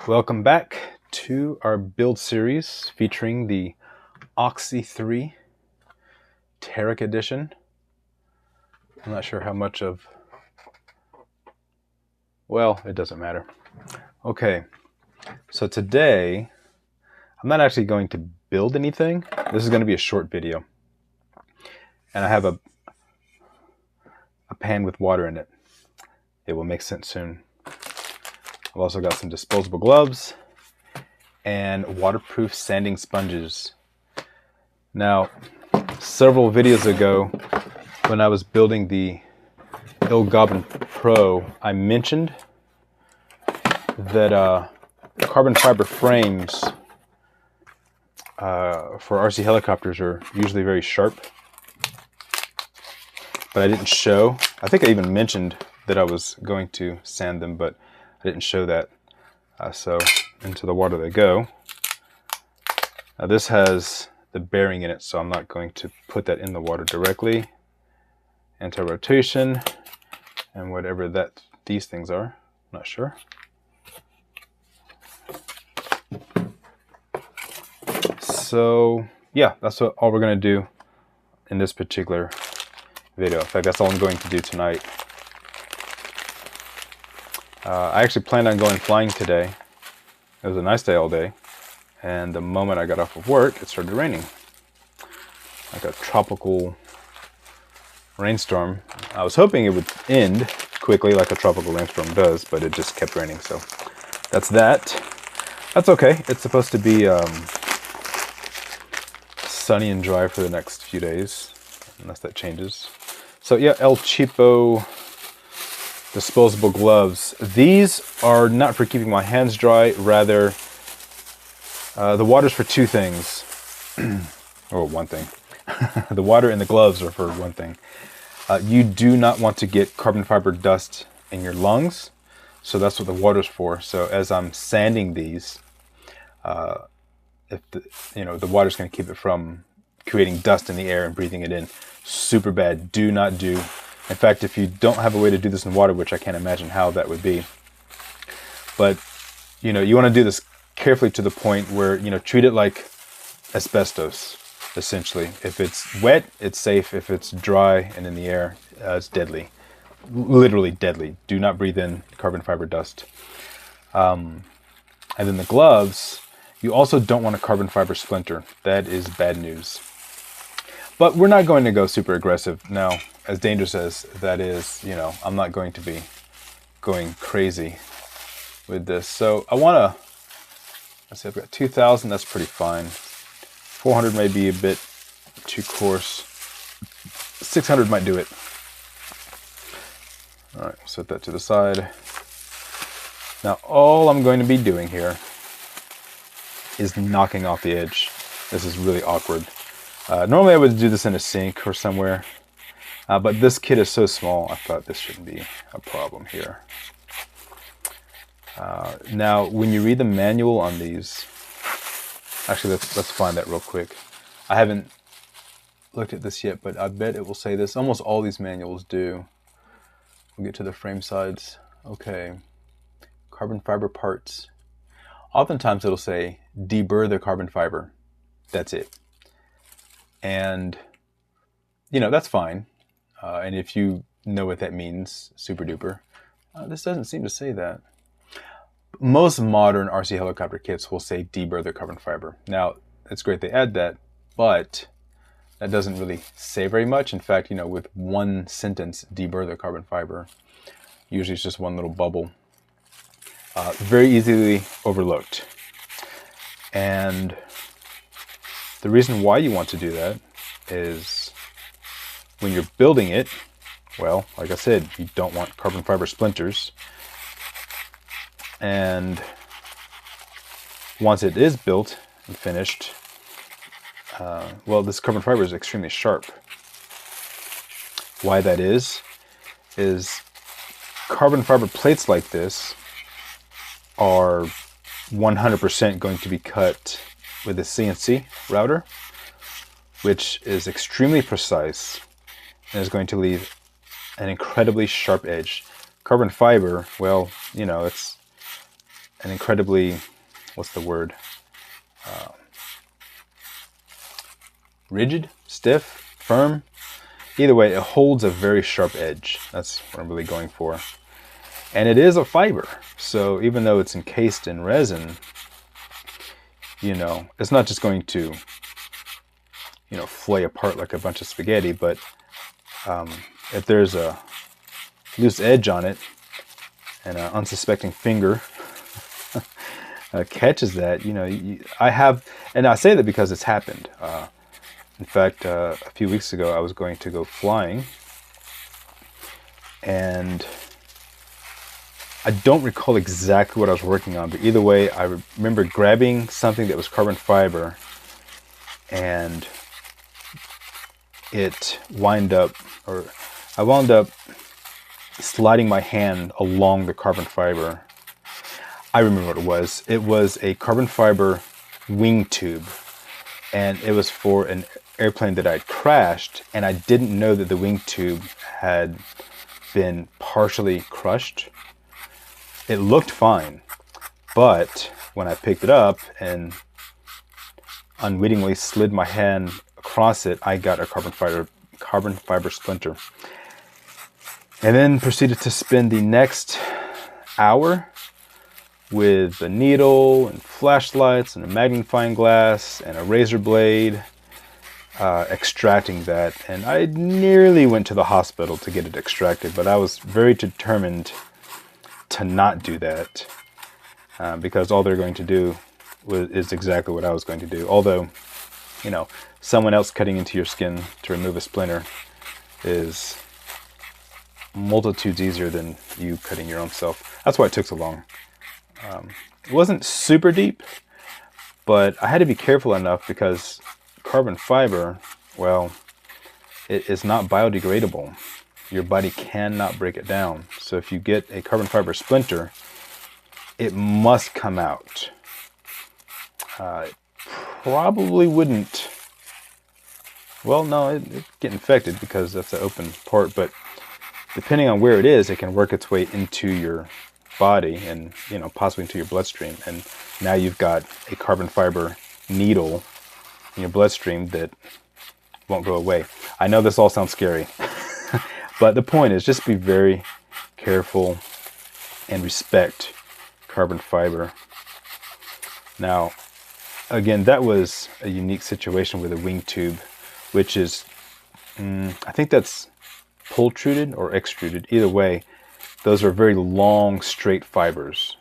Welcome back to our build series featuring the Oxy 3 Terrac Edition. I'm not sure how much of... well, it doesn't matter. Okay, so today I'm not actually going to build anything. This is going to be a short video. And I have a pan with water in it. It will make sense soon. I've also got some disposable gloves and waterproof sanding sponges. Now, several videos ago, when I was building the Il Goblin Pro, I mentioned that carbon fiber frames for RC helicopters are usually very sharp. But I didn't show. I think I even mentioned that I was going to sand them, but I didn't show that. So into the water they go. Now this has the bearing in it, so I'm not going to put that in the water directly. Anti-rotation and whatever these things are, I'm not sure. So yeah, that's all we're going to do in this particular video. In fact, that's all I'm going to do tonight. I actually planned on going flying today. It was a nice day all day, and the moment I got off of work, it started raining. Like a tropical rainstorm. I was hoping it would end quickly like a tropical rainstorm does, but it just kept raining, so that's that. That's okay. It's supposed to be sunny and dry for the next few days, unless that changes. So yeah, El Cheapo disposable gloves. These are not for keeping my hands dry, rather the water's for two things. Or one thing. The water and the gloves are for one thing. You do not want to get carbon fiber dust in your lungs, so that's what the water's for. So as I'm sanding these, if the water's going to keep it from creating dust in the air and breathing it in. Super bad. Do not do. In fact, if you don't have a way to do this in water, which I can't imagine how that would be, but you want to do this carefully to the point where treat it like asbestos, essentially. If it's wet, it's safe. If it's dry and in the air, it's deadly. Literally deadly. Do not breathe in carbon fiber dust. And then the gloves, you also don't want a carbon fiber splinter. That is bad news. But we're not going to go super aggressive. Now, as dangerous as that is, I'm not going to be going crazy with this. So I want to, let's see, I've got 2,000, that's pretty fine. 400 may be a bit too coarse. 600 might do it. All right, we'll set that to the side. Now, all I'm going to be doing here is knocking off the edge. This is really awkward. Normally I would do this in a sink or somewhere, but this kit is so small, I thought this shouldn't be a problem here. Now, when you read the manual on these, actually let's find that real quick. I haven't looked at this yet, but I bet it will say this. Almost all these manuals do. We'll get to the frame sides. Okay, carbon fiber parts. Oftentimes it'll say deburr the carbon fiber. That's it. And that's fine. And if you know what that means, super duper. This doesn't seem to say that. Most modern RC helicopter kits will say deburr the carbon fiber. Now, it's great they add that, but that doesn't really say very much. In fact, with one sentence, deburr the carbon fiber, usually it's just one little bubble. Very easily overlooked. And the reason why you want to do that is when you're building it, well, like I said, you don't want carbon fiber splinters. And once it is built and finished, well, this carbon fiber is extremely sharp. Why that is carbon fiber plates like this are 100% going to be cut with a CNC router, which is extremely precise and is going to leave an incredibly sharp edge. Carbon fiber, well, it's an incredibly, what's the word? Rigid, stiff, firm. Either way, it holds a very sharp edge. That's what I'm really going for. And it is a fiber. So even though it's encased in resin, you know, it's not just going to, you know, flay apart like a bunch of spaghetti, but if there's a loose edge on it and an unsuspecting finger catches that, you know, I have, and I say that because it's happened. In fact, a few weeks ago, I was going to go flying, and I don't recall exactly what I was working on, but either way, I remember grabbing something that was carbon fiber, and I wound up sliding my hand along the carbon fiber. I remember what it was. It was a carbon fiber wing tube, and it was for an airplane that I'd crashed, and I didn't know that the wing tube had been partially crushed. It looked fine, but when I picked it up and unwittingly slid my hand across it, I got a carbon fiber splinter. And then proceeded to spend the next hour with a needle and flashlights and a magnifying glass and a razor blade extracting that. And I nearly went to the hospital to get it extracted, but I was very determined to not do that because all they're going to do is exactly what I was going to do. Although, you know, someone else cutting into your skin to remove a splinter is multitudes easier than you cutting your own self. That's why it took so long. It wasn't super deep, but I had to be careful enough because carbon fiber, well, it is not biodegradable. Your body cannot break it down. So if you get a carbon fiber splinter, it must come out. It probably wouldn't, well, no, it'd get infected because that's an open part, but depending on where it is, it can work its way into your body and, you know, possibly into your bloodstream. And now you've got a carbon fiber needle in your bloodstream that won't go away. I know this all sounds scary, but the point is just be very careful and respect carbon fiber. Now, again, that was a unique situation with a wing tube, which is, I think that's pultruded or extruded. Either way, those are very long, straight fibers.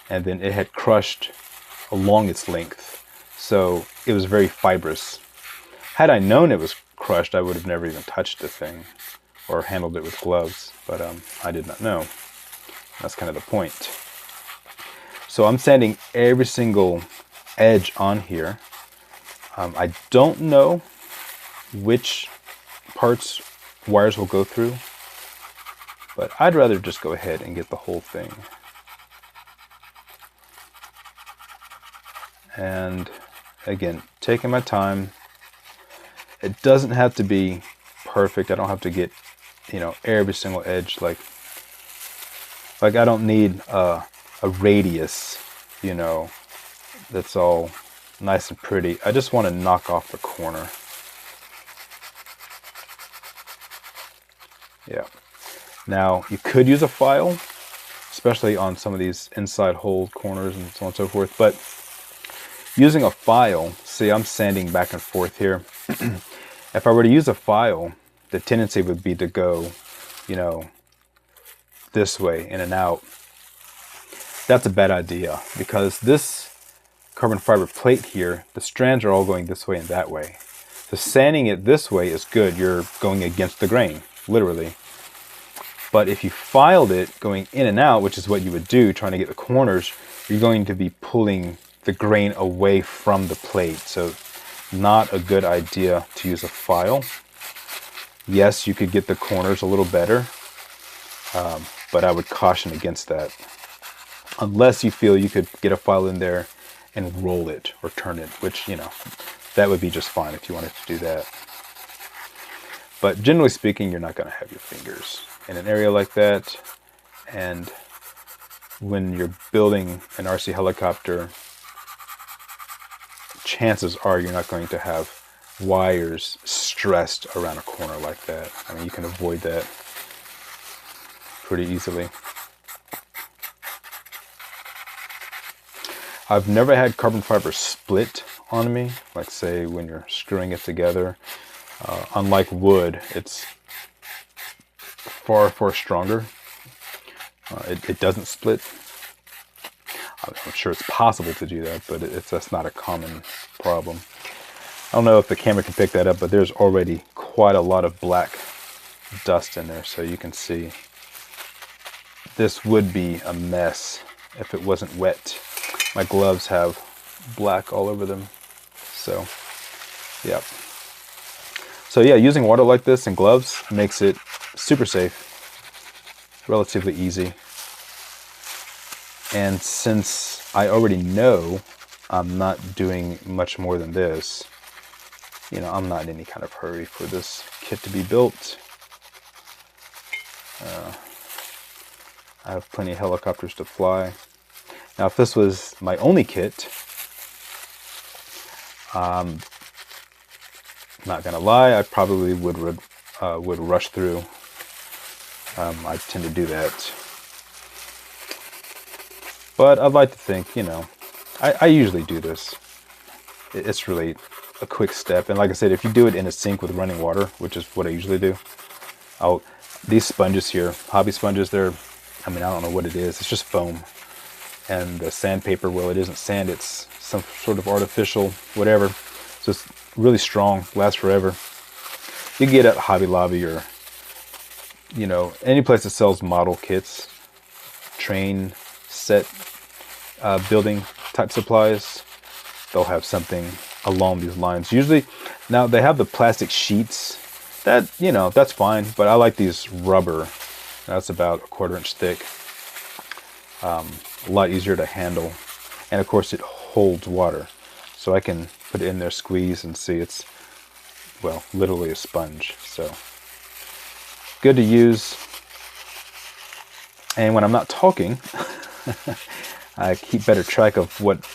And then it had crushed along its length. So it was very fibrous. Had I known it was crushed, I would have never even touched the thing or handled it with gloves. But I did not know. That's kind of the point. So I'm sanding every single edge on here. I don't know which parts wires will go through, but I'd rather just go ahead and get the whole thing. And again, taking my time. It doesn't have to be perfect. I don't have to get, you know, every single edge like I don't need a radius, you know, that's all nice and pretty. I just want to knock off the corner. Yeah. Now, you could use a file, especially on some of these inside hole corners and so on and so forth, but using a file, see, I'm sanding back and forth here. If I were to use a file, the tendency would be to go, you know, this way, in and out. That's a bad idea because this carbon fiber plate here, the strands are all going this way and that way. So sanding it this way is good. You're going against the grain, literally. But if you filed it going in and out, which is what you would do trying to get the corners, you're going to be pulling the grain away from the plate. So not a good idea to use a file. Yes, you could get the corners a little better, but I would caution against that. Unless you feel you could get a file in there and roll it or turn it, which, you know, that would be just fine if you wanted to do that. But generally speaking, you're not going to have your fingers in an area like that. And when you're building an RC helicopter, chances are you're not going to have wires stressed around a corner like that. I mean, you can avoid that pretty easily. I've never had carbon fiber split on me, like say when you're screwing it together. Unlike wood, it's far, far stronger. It doesn't split. I'm sure it's possible to do that, but that's not a common problem. I don't know if the camera can pick that up, but there's already quite a lot of black dust in there, so you can see this would be a mess if it wasn't wet. My gloves have black all over them, so yeah. So yeah, using water like this in gloves makes it super safe, relatively easy. And since I already know I'm not doing much more than this, you know, I'm not in any kind of hurry for this kit to be built. I have plenty of helicopters to fly. Now, if this was my only kit, not gonna lie, I probably would rush through. I tend to do that. But I'd like to think, you know, I usually do this. It's really a quick step. And like I said, if you do it in a sink with running water, which is what I usually do, these sponges here, hobby sponges, I mean, I don't know what it is. It's just foam. And the sandpaper, well, it isn't sand. It's some sort of artificial whatever. So it's really strong, lasts forever. You can get it at Hobby Lobby or, you know, any place that sells model kits, train set building type supplies. They'll have something along these lines. Usually, now they have the plastic sheets. That, you know, that's fine. But I like these rubber. That's about 1/4 inch thick. A lot easier to handle. And of course, it holds water. So I can put it in there, squeeze, and see it's, well, literally a sponge. So good to use. And when I'm not talking, I keep better track of what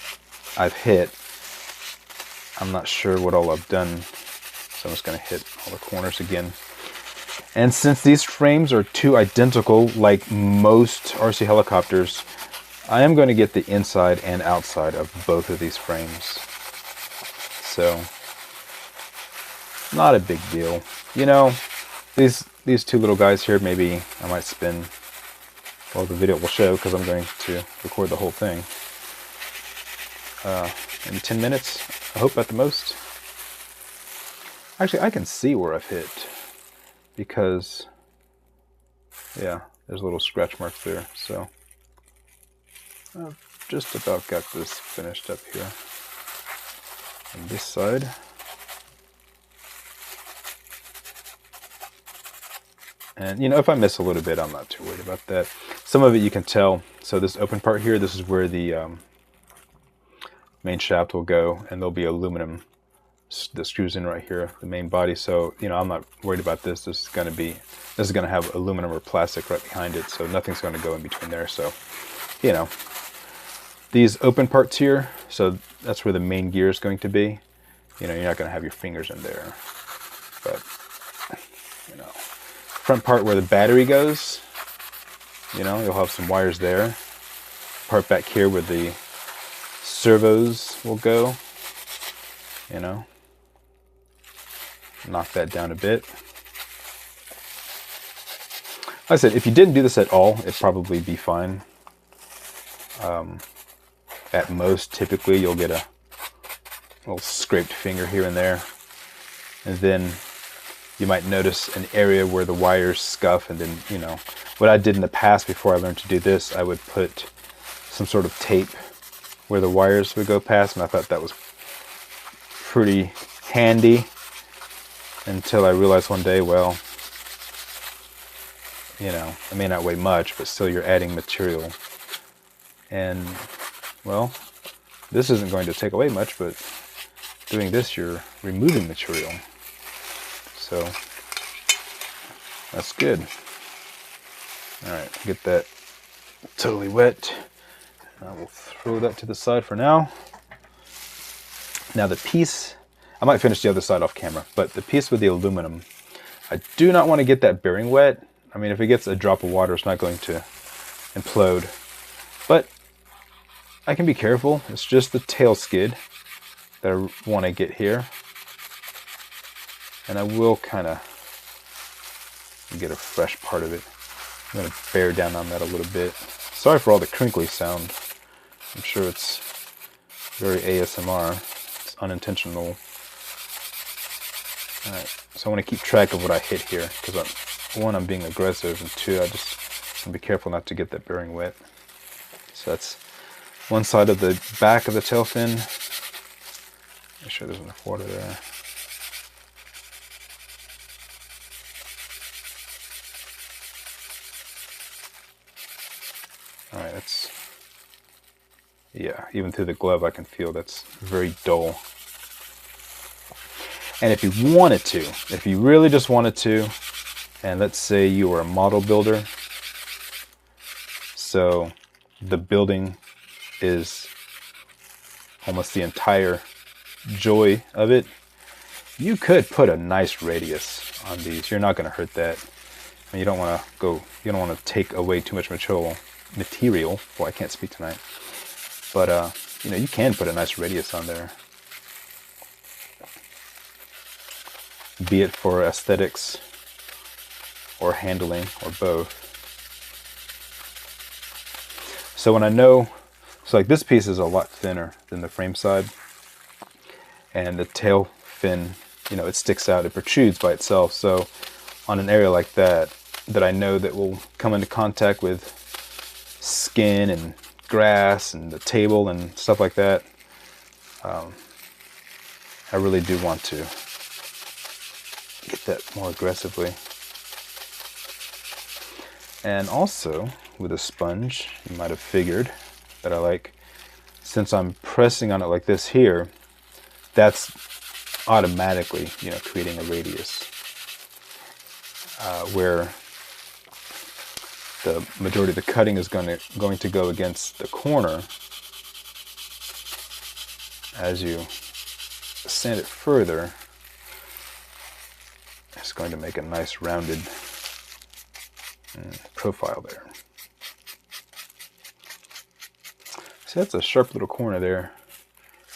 I've hit. I'm not sure what all I've done, so I'm just going to hit all the corners again. And since these frames are too identical, like most RC helicopters, I am going to get the inside and outside of both of these frames. So, not a big deal. You know, these two little guys here, maybe I might spend, well, the video will show because I'm going to record the whole thing. In 10 minutes, I hope at the most. Actually, I can see where I've hit because, yeah, there's a little scratch mark there. So I've just about got this finished up here on this side. And, you know, if I miss a little bit, I'm not too worried about that. Some of it you can tell. So this open part here, this is where the main shaft will go, and there'll be aluminum that screws in right here, the main body. So, you know, I'm not worried about this. This is going to have aluminum or plastic right behind it, so nothing's going to go in between there. So, you know, these open parts here, so that's where the main gear is going to be. You know, you're not going to have your fingers in there, but, you know, front part where the battery goes, you know, you'll have some wires there. Part back here where the servos will go, you know, knock that down a bit. Like I said, if you didn't do this at all, it'd probably be fine. At most, typically, you'll get a little scraped finger here and there. And then you might notice an area where the wires scuff. And then, you know, what I did in the past before I learned to do this, I would put some sort of tape where the wires would go past. And I thought that was pretty handy until I realized one day, well, you know, it may not weigh much, but still you're adding material. And, well, this isn't going to take away much, but doing this, you're removing material. So, that's good. All right, get that totally wet. I will throw that to the side for now. Now the piece, I might finish the other side off camera, but the piece with the aluminum, I do not want to get that bearing wet. I mean, if it gets a drop of water, it's not going to implode. But I can be careful. It's just the tail skid that I want to get here. And I will kind of get a fresh part of it. I'm going to bear down on that a little bit. Sorry for all the crinkly sound. I'm sure it's very ASMR. It's unintentional. Alright, so I want to keep track of what I hit here, because one, I'm being aggressive, and two, I just want to be careful not to get that bearing wet. So that's one side of the back of the tail fin. Make sure there's enough water there. Alright, that's, yeah, even through the glove I can feel that's very dull. And if you wanted to, if you really just wanted to, and let's say you were a model builder, so the building is almost the entire joy of it, you could put a nice radius on these. You're not going to hurt that. I mean, you don't want to take away too much material. Well, I can't speak tonight. But you know, you can put a nice radius on there. Be it for aesthetics or handling or both. So when I know, so like this piece is a lot thinner than the frame side, and the tail fin, you know, it sticks out, it protrudes by itself. So on an area like that, that I know that will come into contact with skin and grass and the table and stuff like that, I really do want to get that more aggressively. And also with a sponge, you might have figured that I like, since I'm pressing on it like this here, that's automatically, you know, creating a radius where the majority of the cutting is going to go against the corner. As you sand it further, it's going to make a nice rounded profile there. So that's a sharp little corner there.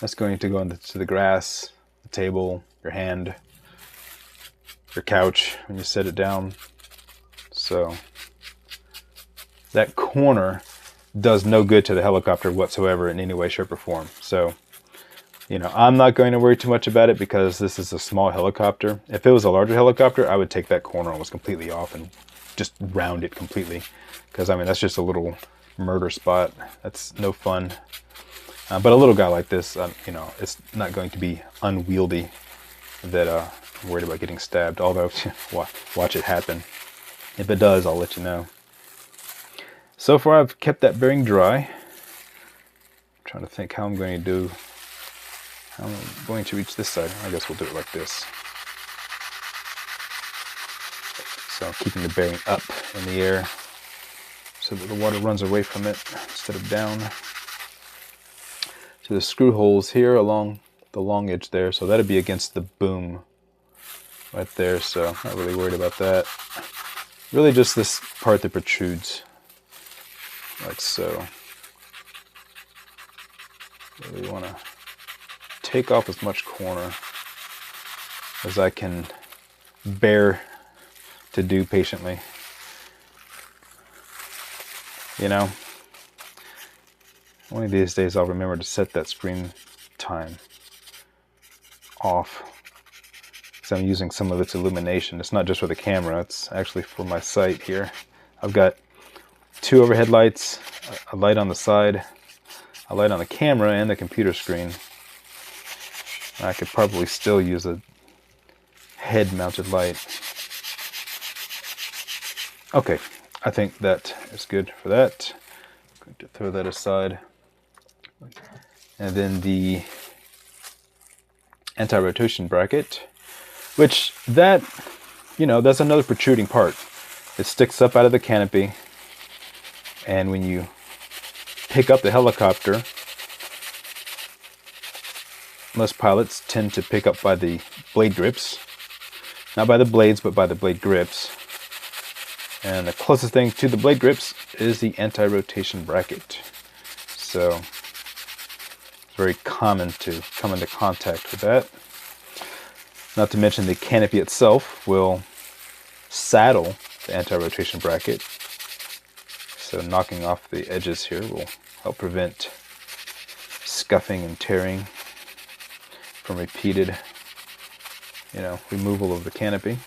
That's going to go into the grass, the table, your hand, your couch when you set it down. So that corner does no good to the helicopter whatsoever in any way, shape, or form. So, you know, I'm not going to worry too much about it because this is a small helicopter. If it was a larger helicopter, I would take that corner almost completely off and just round it completely. Because, I mean, that's just a little murder spot. That's no fun. But a little guy like this, you know, it's not going to be unwieldy that I'm worried about getting stabbed. Although, watch it happen. If it does, I'll let you know. So far, I've kept that bearing dry. I'm trying to think how I'm going to reach this side. I guess we'll do it like this. So I'm keeping the bearing up in the air so that the water runs away from it instead of down. So the screw holes here along the long edge there, so that'd be against the boom right there, so not really worried about that. Really just this part that protrudes, like so. Really want to take off as much corner as I can bear to do patiently. You know, one of these days I'll remember to set that screen time off, because I'm using some of its illumination. It's not just for the camera, it's actually for my site here. I've got 2 overhead lights, a light on the side, a light on the camera, and the computer screen. I could probably still use a head-mounted light. Okay, I think that is good for that. I'm going to throw that aside. And then the anti-rotation bracket, which that, you know, that's another protruding part. It sticks up out of the canopy. And when you pick up the helicopter, most pilots tend to pick up by the blade grips. Not by the blades, but by the blade grips. And the closest thing to the blade grips is the anti-rotation bracket. So it's very common to come into contact with that. Not to mention the canopy itself will saddle the anti-rotation bracket. So knocking off the edges here will help prevent scuffing and tearing from repeated, removal of the canopy.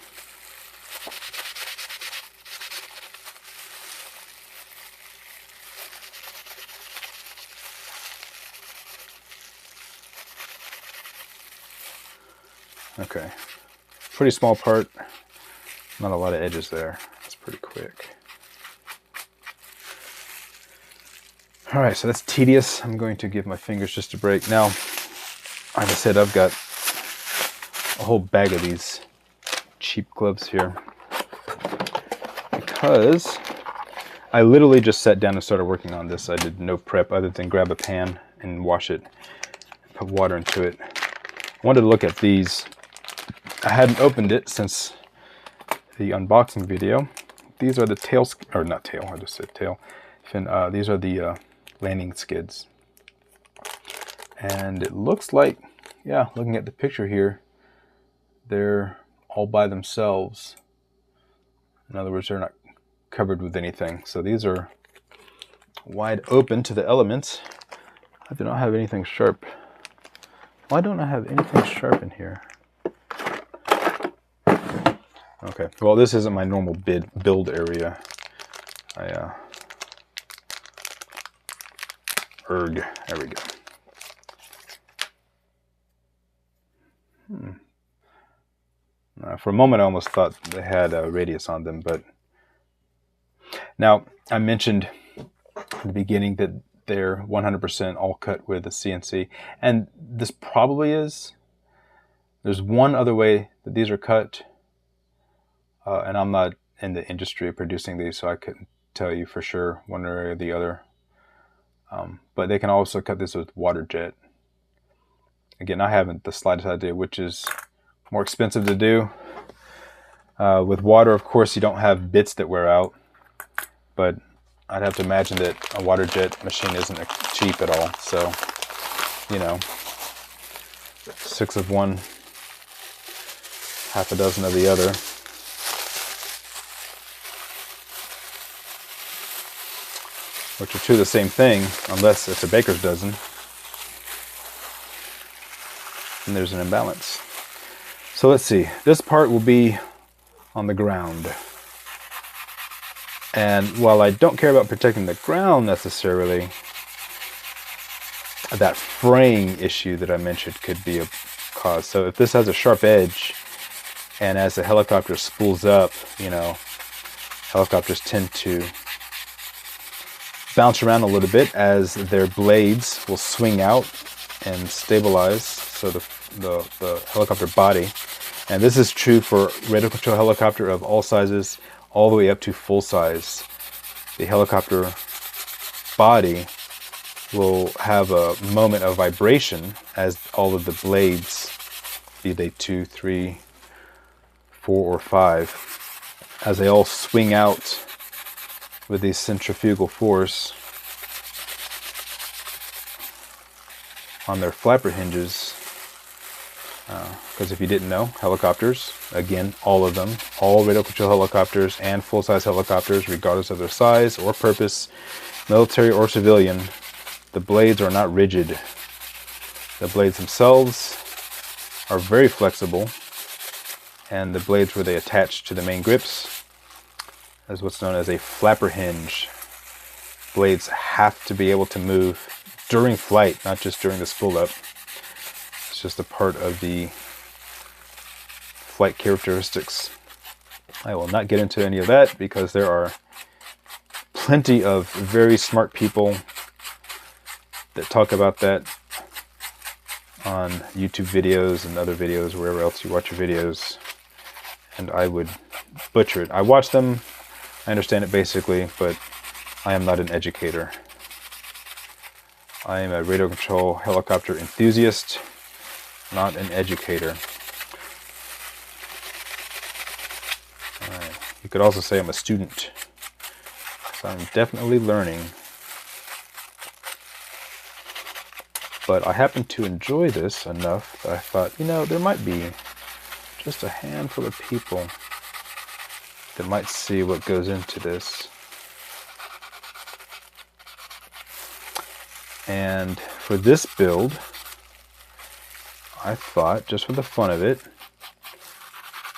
Okay, pretty small part, not a lot of edges there. That's pretty quick. All right, so that's tedious. I'm going to give my fingers just a break. Now, like I said, I've got a whole bag of these cheap gloves here because I literally just sat down and started working on this. I did no prep other than grab a pan and wash it, put water into it. I wanted to look at these. I hadn't opened it since the unboxing video. These are the tail, or not tail, I just said tail fin. These are the landing skids. And it looks like, yeah, looking at the picture here, they're all by themselves. In other words, they're not covered with anything. So these are wide open to the elements. I do not have anything sharp. Why don't I have anything sharp in here? Okay, well, this isn't my normal build area. There we go. For a moment, I almost thought they had a radius on them, but now I mentioned at the beginning that they're 100% all cut with a CNC, and this probably is. There's one other way that these are cut. And I'm not in the industry of producing these, so I couldn't tell you for sure one way or the other. But they can also cut this with water jet. Again, I haven't the slightest idea which is more expensive to do. With water, of course, you don't have bits that wear out. But I'd have to imagine that a water jet machine isn't cheap at all. So, 6 of one, half a dozen of the other. Which are two of the same thing, unless it's a baker's dozen. And there's an imbalance. So let's see. This part will be on the ground. And while I don't care about protecting the ground necessarily, that fraying issue that I mentioned could be a cause. So if this has a sharp edge, and as the helicopter spools up, helicopters tend to bounce around a little bit as their blades will swing out and stabilize, so the helicopter body. And this is true for radio control helicopter of all sizes, all the way up to full size. The helicopter body will have a moment of vibration as all of the blades, be they 2, 3, 4, or 5, as they all swing out with the centrifugal force on their flapper hinges. Because if you didn't know, helicopters, again, all of them, all radio control helicopters and full-size helicopters, regardless of their size or purpose, military or civilian, the blades are not rigid. The blades themselves are very flexible, and the blades where they attach to the main grips is what's known as a flapper hinge. Blades have to be able to move during flight, not just during the spool up. It's just a part of the flight characteristics. I will not get into any of that because there are plenty of very smart people that talk about that on YouTube videos and other videos, wherever else you watch your videos, and I would butcher it. I watch them, I understand it basically, but I am not an educator. I am a radio control helicopter enthusiast, not an educator. You could also say I'm a student, so I'm definitely learning. But I happen to enjoy this enough that I thought, you know, there might be just a handful of people that might see what goes into this. And for this build, I thought, just for the fun of it,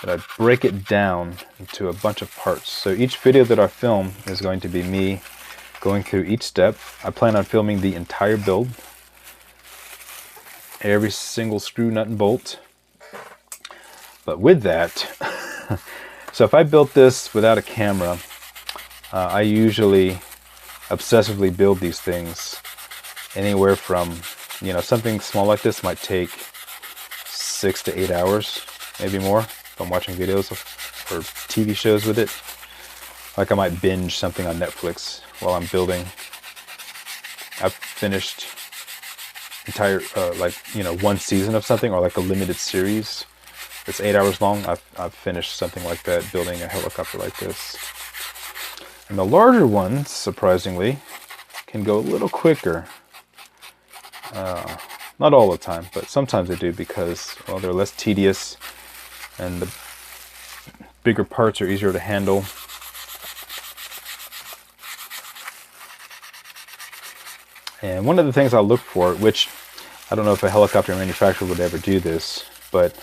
that I'd break it down into a bunch of parts. So each video that I film is going to be me going through each step. I plan on filming the entire build, every single screw, nut, and bolt. But with that, so if I built this without a camera, I usually obsessively build these things anywhere from, you know, something small like this might take 6 to 8 hours, maybe more, if I'm watching videos or TV shows with it. Like I might binge something on Netflix while I'm building. I've finished entire, like, you know, one season of something, or like a limited series that's 8 hours long. I've finished something like that, building a helicopter like this. And the larger ones, surprisingly, can go a little quicker. Not all the time, but sometimes they do, because, well, they're less tedious and the bigger parts are easier to handle. And one of the things I look for, which I don't know if a helicopter manufacturer would ever do this, but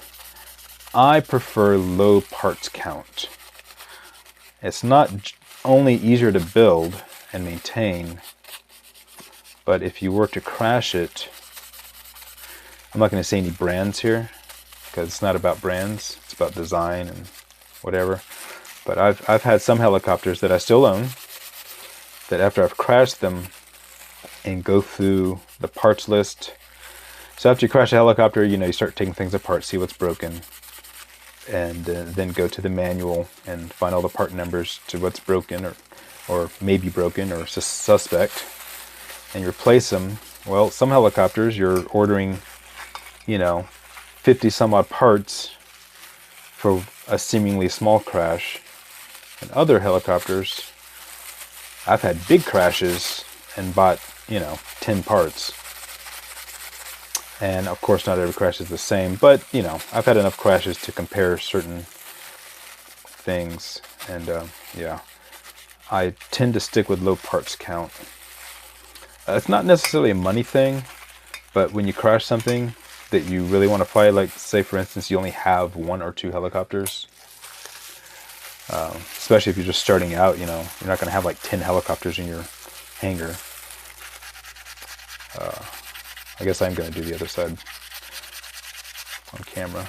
I prefer low parts count. It's not only easier to build and maintain, but if you were to crash it, I'm not going to say any brands here, because it's not about brands, it's about design and whatever. But I've had some helicopters that I still own, that after I've crashed them and go through the parts list. So after you crash a helicopter, you know, you start taking things apart, see what's broken, and then go to the manual and find all the part numbers to what's broken or maybe broken or suspect, and you replace them. Well, some helicopters you're ordering, you know, 50 some odd parts for a seemingly small crash. And other helicopters, I've had big crashes and bought, you know, 10 parts. And of course not every crash is the same, but, you know, I've had enough crashes to compare certain things. And yeah, I tend to stick with low parts count. It's not necessarily a money thing, but when you crash something that you really want to fly, like say for instance you only have 1 or 2 helicopters, especially if you're just starting out, you know, you're not going to have like 10 helicopters in your hangar. I guess I'm going to do the other side on camera.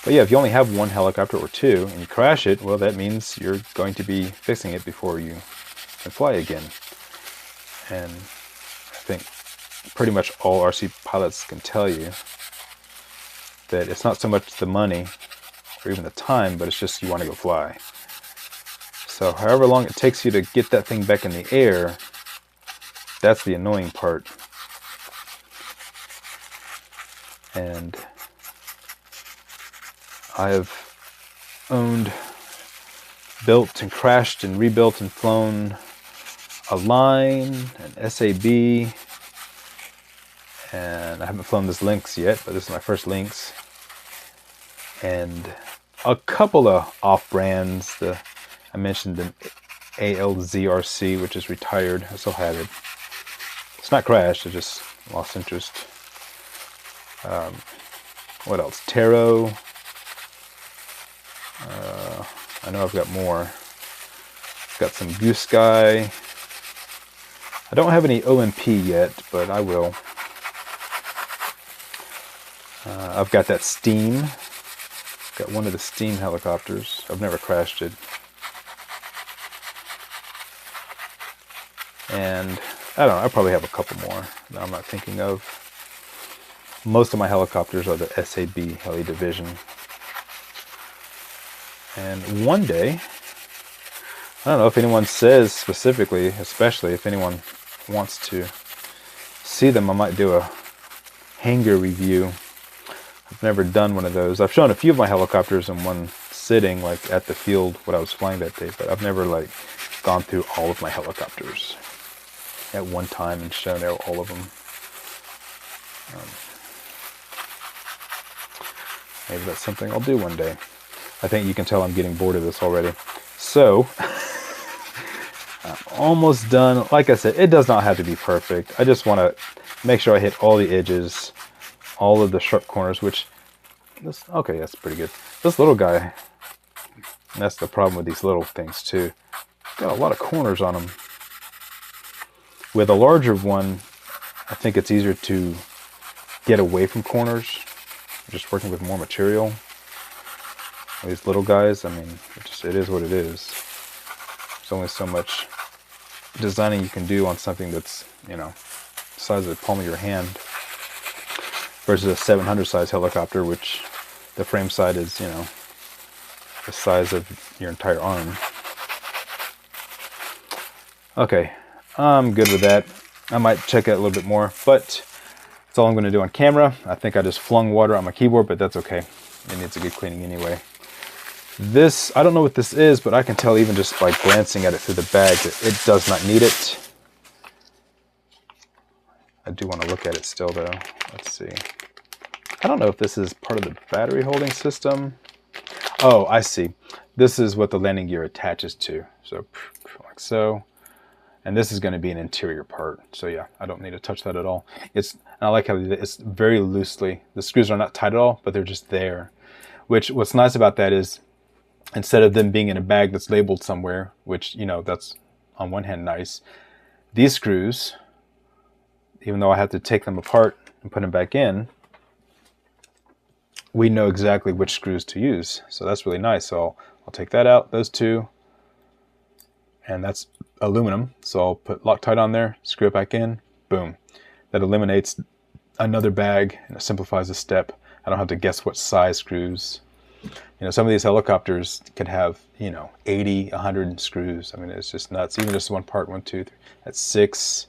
But yeah, if you only have 1 helicopter or 2 and you crash it, well, that means you're going to be fixing it before you can fly again. And I think pretty much all RC pilots can tell you that it's not so much the money or even the time, but it's just you want to go fly. So however long it takes you to get that thing back in the air, that's the annoying part. And I have owned, built and crashed and rebuilt and flown a Line, an SAB, and I haven't flown this Lynx yet, but this is my first Lynx, and a couple of off-brands. I mentioned an ALZRC, which is retired. I still have it. It's not crashed, I just lost interest. What else? Taro. I know I've got more. Got some Goose Sky. I don't have any OMP yet, but I will. I've got that Steam. Got one of the Steam helicopters. I've never crashed it. And I don't know, I probably have a couple more that I'm not thinking of. Most of my helicopters are the SAB Heli Division. And one day, I don't know if anyone says specifically, especially if anyone wants to see them, I might do a hangar review. I've never done one of those. I've shown a few of my helicopters in one sitting, like at the field when I was flying that day, but I've never like gone through all of my helicopters at one time and shown all of them. Maybe that's something I'll do one day. I think you can tell I'm getting bored of this already. So, I'm almost done. Like I said, it does not have to be perfect. I just want to make sure I hit all the edges, all of the sharp corners, which, okay, that's pretty good. This little guy, that's the problem with these little things too. Got a lot of corners on them. With a larger one, I think it's easier to get away from corners, just working with more material. These little guys, I mean, it is what it is. There's only so much designing you can do on something that's, you know, the size of the palm of your hand versus a 700 size helicopter, which the frame side is, you know, the size of your entire arm. Okay, I'm good with that. I might check it out a little bit more, but that's all I'm going to do on camera. I think I just flung water on my keyboard, but that's okay. It needs a good cleaning anyway. This, I don't know what this is, but I can tell even just by glancing at it through the bag that it does not need it. I do want to look at it still though. Let's see. I don't know if this is part of the battery holding system. Oh, I see. This is what the landing gear attaches to. So, like so. And this is going to be an interior part. So yeah, I don't need to touch that at all. I like how it's very loosely. The screws are not tight at all, but they're just there. What's nice about that is, instead of them being in a bag that's labeled somewhere, which, you know, that's on one hand nice, these screws, even though I have to take them apart and put them back in, we know exactly which screws to use. So that's really nice. So I'll take that out, those two, and that's aluminum. So I'll put Loctite on there, screw it back in, boom. That eliminates another bag and it simplifies the step. I don't have to guess what size screws. You know, some of these helicopters could have, you know, 80, 100 screws. I mean, it's just nuts. Even just one part, 1, 2, 3, that's 6,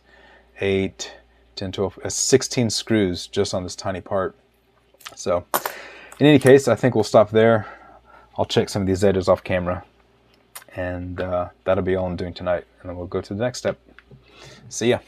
8, 10, 12, that's 16 screws just on this tiny part. So, in any case, I think we'll stop there. I'll check some of these edges off camera. And that'll be all I'm doing tonight. And then we'll go to the next step. See ya.